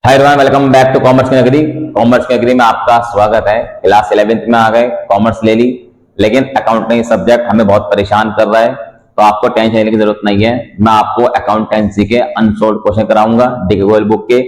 Hi everyone, welcome back to commerce की नगरी। Commerce की नगरी में आपका स्वागत है। क्लास 11th में आ गए, कॉमर्स ले ली, लेकिन अकाउंटिंग सब्जेक्ट हमें बहुत परेशान कर रहा है, तो आपको टेंशन लेने की जरूरत नहीं है। मैं आपको अकाउंटेंसी के अनसोल्ड क्वेश्चन कराऊंगा डिगोल बुक के,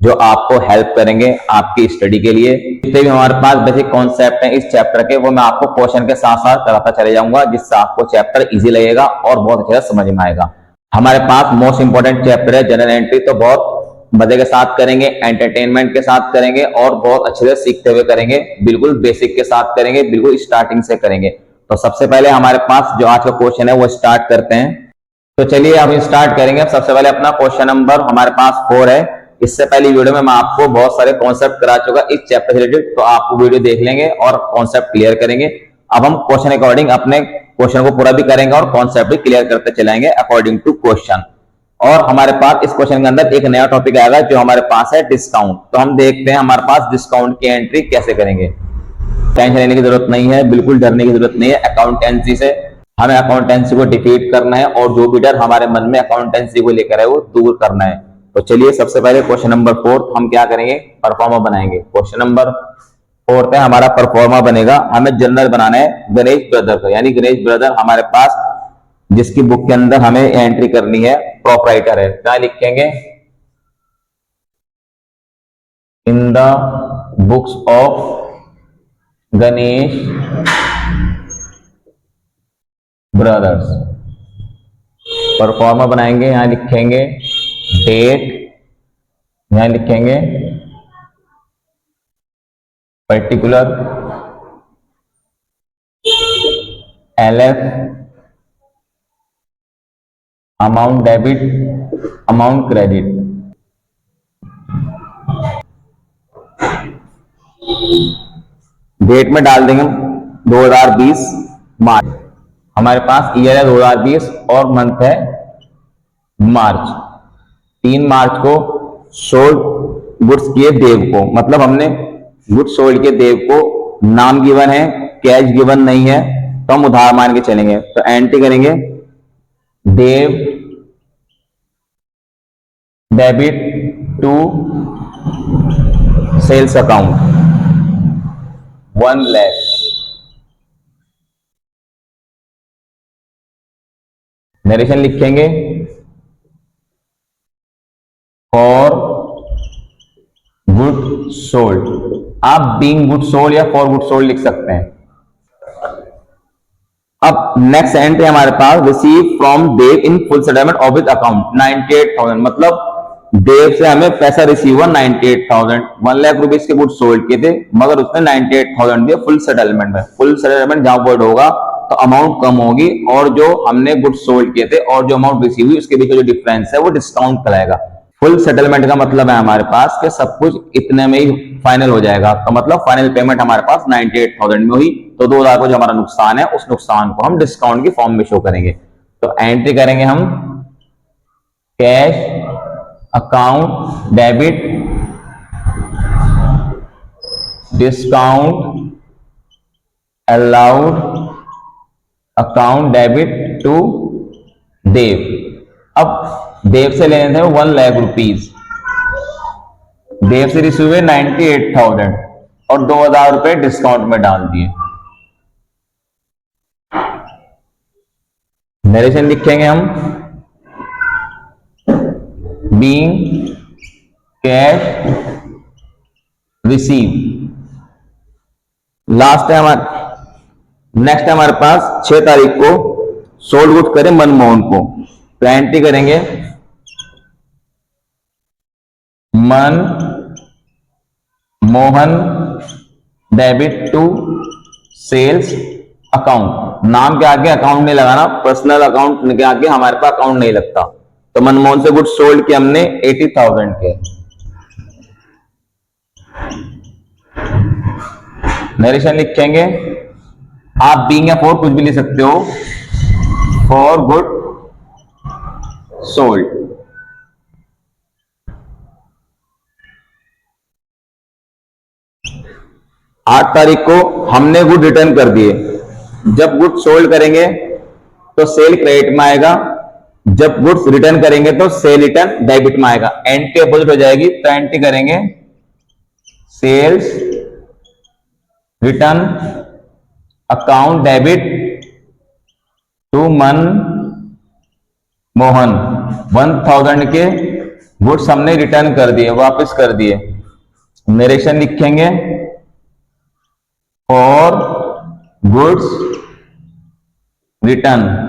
जो आपको हेल्प करेंगे आपकी स्टडी के लिए। जितने भी हमारे पास बेसिक कॉन्सेप्ट हैं इस चैप्टर के, वो मैं आपको क्वेश्चन के साथ साथ कराता चले जाऊंगा, जिससे आपको चैप्टर इजी लगेगा और बहुत अच्छे से समझ में आएगा। हमारे पास मोस्ट इंपोर्टेंट चैप्टर है जनरल एंट्री, तो बहुत मजे के साथ करेंगे, एंटरटेनमेंट के साथ करेंगे और बहुत अच्छे से सीखते हुए करेंगे। बिल्कुल बेसिक के साथ करेंगे, बिल्कुल स्टार्टिंग से करेंगे। तो सबसे पहले हमारे पास जो आज का क्वेश्चन है वो स्टार्ट करते हैं। तो चलिए हम स्टार्ट करेंगे। सबसे पहले अपना क्वेश्चन नंबर हमारे पास 4 है। इससे पहले वीडियो में मैं आपको बहुत सारे कॉन्सेप्ट करा चुका इस चैप्टर से रिलेटेड, तो आप वीडियो देख लेंगे और कॉन्सेप्ट क्लियर करेंगे। अब हम क्वेश्चन अकॉर्डिंग अपने क्वेश्चन को पूरा भी करेंगे और कॉन्सेप्ट भी क्लियर करते चलाएंगे अकॉर्डिंग टू क्वेश्चन। और हमारे पास इस क्वेश्चन के अंदर एक नया टॉपिक आएगा जो हमारे पास है डिस्काउंट। तो हम देखते हैं हमारे पास डिस्काउंट की एंट्री कैसे करेंगे। टेंशन लेने की जरूरत नहीं है, बिल्कुल डरने की जरूरत नहीं है। अकाउंटेंसी से हमें अकाउंटेंसी को डिफीट करना है और जो भी डर हमारे मन में अकाउंटेंसी को लेकर है वो दूर करना है। तो चलिए सबसे पहले क्वेश्चन नंबर 4 हम क्या करेंगे, परफॉर्मा बनाएंगे। क्वेश्चन नंबर 4 है हमारा परफॉर्मा बनेगा। हमें जनरल बनाना है गणेश ब्रदर का, यानी गणेश ब्रदर हमारे पास जिसकी बुक के अंदर हमें एंट्री करनी है प्रोपराइटर है। क्या लिखेंगे, in the books of Ganesh brothers. Proforma बनाएंगे, यहां लिखेंगे डेट, यहां लिखेंगे particular LF, amount debit, amount credit. Date में डाल देंगे 2020 मार्च, हमारे पास ईयर है 2020 और मंथ है मार्च। 3 मार्च को सोल्ड गुड्स किए देव को, मतलब हमने गुड्स सोल्ड के देव को नाम गिवन है, कैश गिवन नहीं है, तो हम उधार मान के चलेंगे। तो एंट्री करेंगे Dev debit to sales account 1 lakh. Narration लिखेंगे फॉर गुड सोल्ड। आप बीइंग गुड सोल्ड या फॉर गुड सोल्ड लिख सकते हैं। अब नेक्स्ट एंट्री हमारे पास receive from Dev in full settlement of his account 98,000, मतलब देव से हमें पैसा रिसीव हुआ 98,000। 1 लाख रुपीज के गुड सोल्ड किए थे, मगर उसने 98,000 दिए फुल सेटलमेंट में। फुल सेटलमेंट जहां वर्ड होगा तो अमाउंट कम होगी और जो हमने गुड सोल्ड किए थे और जो अमाउंट रिसीव हुई उसके बीच जो डिफरेंस है वो डिस्काउंट कहलाएगा। फुल सेटलमेंट का मतलब है हमारे पास कि सब कुछ इतने में ही फाइनल हो जाएगा, तो मतलब फाइनल पेमेंट हमारे पास 98,000 में हुई, तो 2,000 को जो हमारा नुकसान है उस नुकसान को हम डिस्काउंट की फॉर्म में शो करेंगे। तो एंट्री करेंगे हम cash account debit discount allowed account debit to Dev. अब देव से लेने थे 1 लाख रुपीज, देव से रिसीव हुए 98,000 और 2,000 रुपए डिस्काउंट में डाल दिए। नरेशन लिखेंगे हम बीइंग कैश रिसीव। लास्ट है हमारे, नेक्स्ट है हमारे पास 6 तारीख को सोल्ड गुड करें मनमोहन को। तो एंट्री करेंगे Man Mohan debit to sales account. नाम के आगे अकाउंट नहीं लगाना, पर्सनल अकाउंट के आगे हमारे पास अकाउंट नहीं लगता। तो मनमोहन से गुड सोल्ड किया हमने 80,000 के। नरेशन लिखेंगे, आप बीइंग या फॉर कुछ भी लिख सकते हो, फॉर गुड सोल्ड। आठ तारीख को हमने गुड रिटर्न कर दिए। जब गुड सोल्ड करेंगे तो सेल क्रेडिट में आएगा जब गुड्स रिटर्न करेंगे तो सेल रिटर्न डेबिट में आएगा, एंट्री अपोजिट हो जाएगी, तो एंट्री करेंगे sales return account debit to Manmohan. 1000 के गुड्स हमने रिटर्न कर दिए, वापस कर दिए। नरेशन लिखेंगे फॉर गुड्स रिटर्न।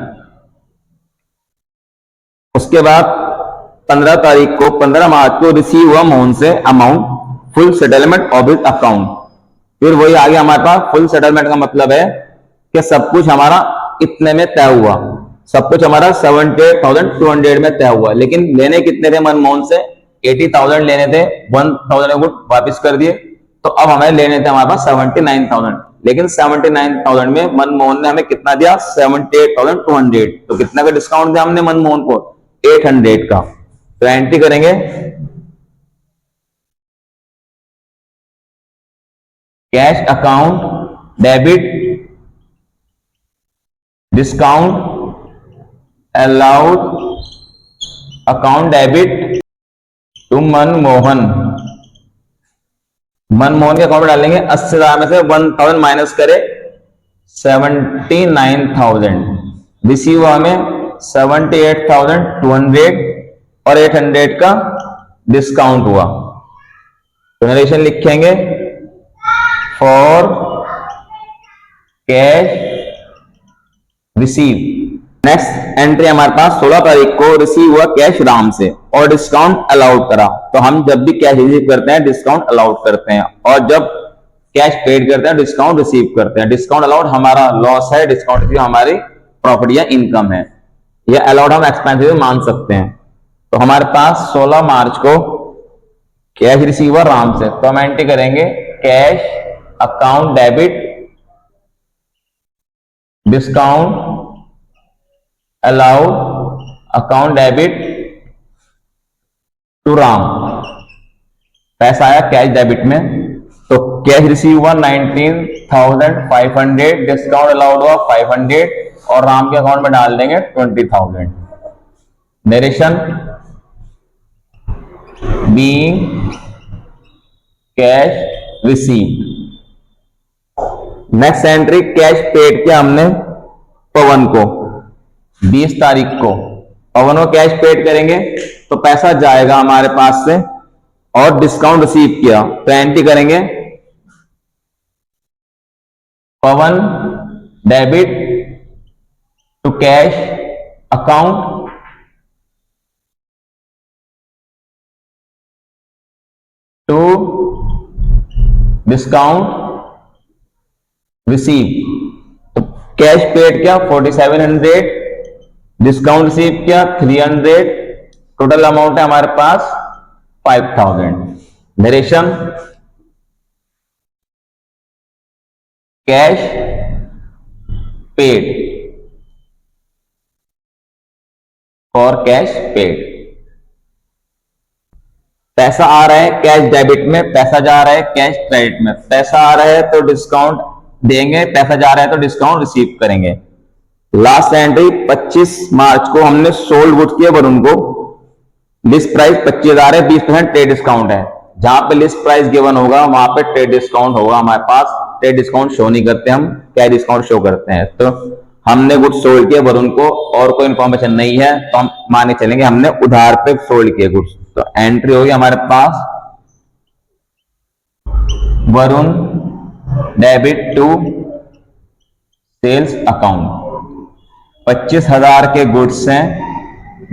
उसके बाद 15 तारीख को 15 मार्च को रिसीव हुआ मोहन से amount full settlement of his account. फिर वही आगे हमारे पास फुल सेटलमेंट का मतलब है कि सब कुछ हमारा इतने में तय हुआ, सब कुछ हमारा 78,200 में तय हुआ। लेकिन लेने कितने थे मनमोहन से? 80,000 लेने थे, 1,000 गुड वापिस कर दिए, तो अब हमें लेने थे हमारे पास 79,000। लेकिन 79,000 में मनमोहन ने हमें कितना दिया? 78,200। तो कितना का डिस्काउंट दिया हमने मनमोहन को? 800 का। तो एंट्री करेंगे cash account debit discount allowed account debit to Manmohan. Manmohan के अकाउंट में डालेंगे 80,000 में से 1,000 माइनस करे 79,000। रिसीव हमें 78,200 और 800 का डिस्काउंट हुआ। तो नरेशन लिखेंगे for cash receive. Next entry हमारे पास 16 तारीख को रिसीव हुआ कैश राम से और डिस्काउंट अलाउड करा। तो हम जब भी कैश रिसीव करते हैं डिस्काउंट अलाउड करते हैं, और जब कैश पेड करते हैं डिस्काउंट रिसीव करते हैं। डिस्काउंट अलाउड हमारा लॉस है, डिस्काउंट रिसीव हमारी प्रॉफिट या इनकम है। यह अलाउड हम एक्सपेंसिव मान सकते हैं। तो हमारे पास 16 मार्च को कैश रिसीव हुआ राम से, तो हम एंट्री करेंगे cash account debit discount allowed account debit to Ram. पैसा आया कैश डेबिट में, तो कैश रिसीव हुआ 19,500, डिस्काउंट अलाउड हुआ 500 और राम के अकाउंट में डाल देंगे 20,000। Narration being cash receive. Next entry cash paid किया हमने पवन को 20 तारीख को। पवन को कैश पेड करेंगे तो पैसा जाएगा हमारे पास से, और डिस्काउंट रिसीव किया तो एंट्री करेंगे Pawan debit to cash account to discount receive. तो कैश पेड किया 4700, डिस्काउंट रिसीव किया 300, टोटल अमाउंट है हमारे पास 5,000। Narration cash paid for cash paid. पैसा आ रहा है कैश डेबिट में, पैसा जा रहा है कैश क्रेडिट में। पैसा आ रहा है तो डिस्काउंट देंगे, पैसा जा रहा है तो डिस्काउंट रिसीव करेंगे। लास्ट एंट्री 25 मार्च को हमने सोल्ड गुड्स किया वरुण को। लिस्ट प्राइस 25,000 है, 20% ट्रेड डिस्काउंट है। जहां पे लिस्ट प्राइस गिवन होगा वहां पे ट्रेड डिस्काउंट होगा हमारे पास। ट्रेड डिस्काउंट शो नहीं करते हम, कैश डिस्काउंट शो करते हैं। तो हमने गुड्स सोल्ड किए वरुण को और कोई इंफॉर्मेशन नहीं है, तो हम माने चलेंगे हमने उधार पे सोल्ड किए गुड्स। तो एंट्री होगी हमारे पास Varun debit to sales account. 25,000 के गुड्स हैं,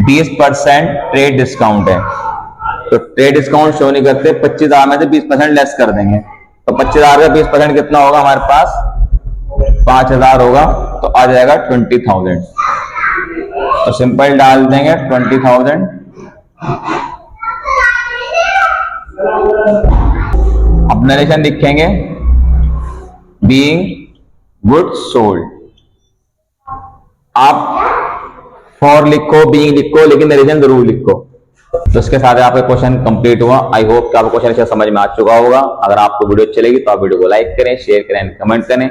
20% ट्रेड डिस्काउंट है। तो ट्रेड डिस्काउंट शो नहीं करते, 25,000 में से 20% लेस कर देंगे। तो 25,000 का 20% कितना होगा हमारे पास? 5,000 होगा, तो आ जाएगा 20,000। तो सिंपल डाल देंगे 20,000। अब नरेशन लिखेंगे बीइंग गुड्स सोल्ड। आप फॉर लिखो, बीइंग लिखो, लेकिन नरेशन जरूर लिखो। तो इसके साथ आपका क्वेश्चन कंप्लीट हुआ। आई होप कि आपको क्वेश्चन अच्छा समझ में आ चुका होगा। अगर आपको वीडियो अच्छी लगी तो आप वीडियो को लाइक करें, शेयर करें, कमेंट करें।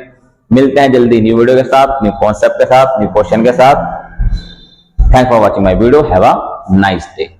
मिलते हैं जल्दी न्यू वीडियो के साथ, न्यू कॉन्सेप्ट के साथ, न्यू क्वेश्चन के साथ। Thanks for watching my video, have a nice day.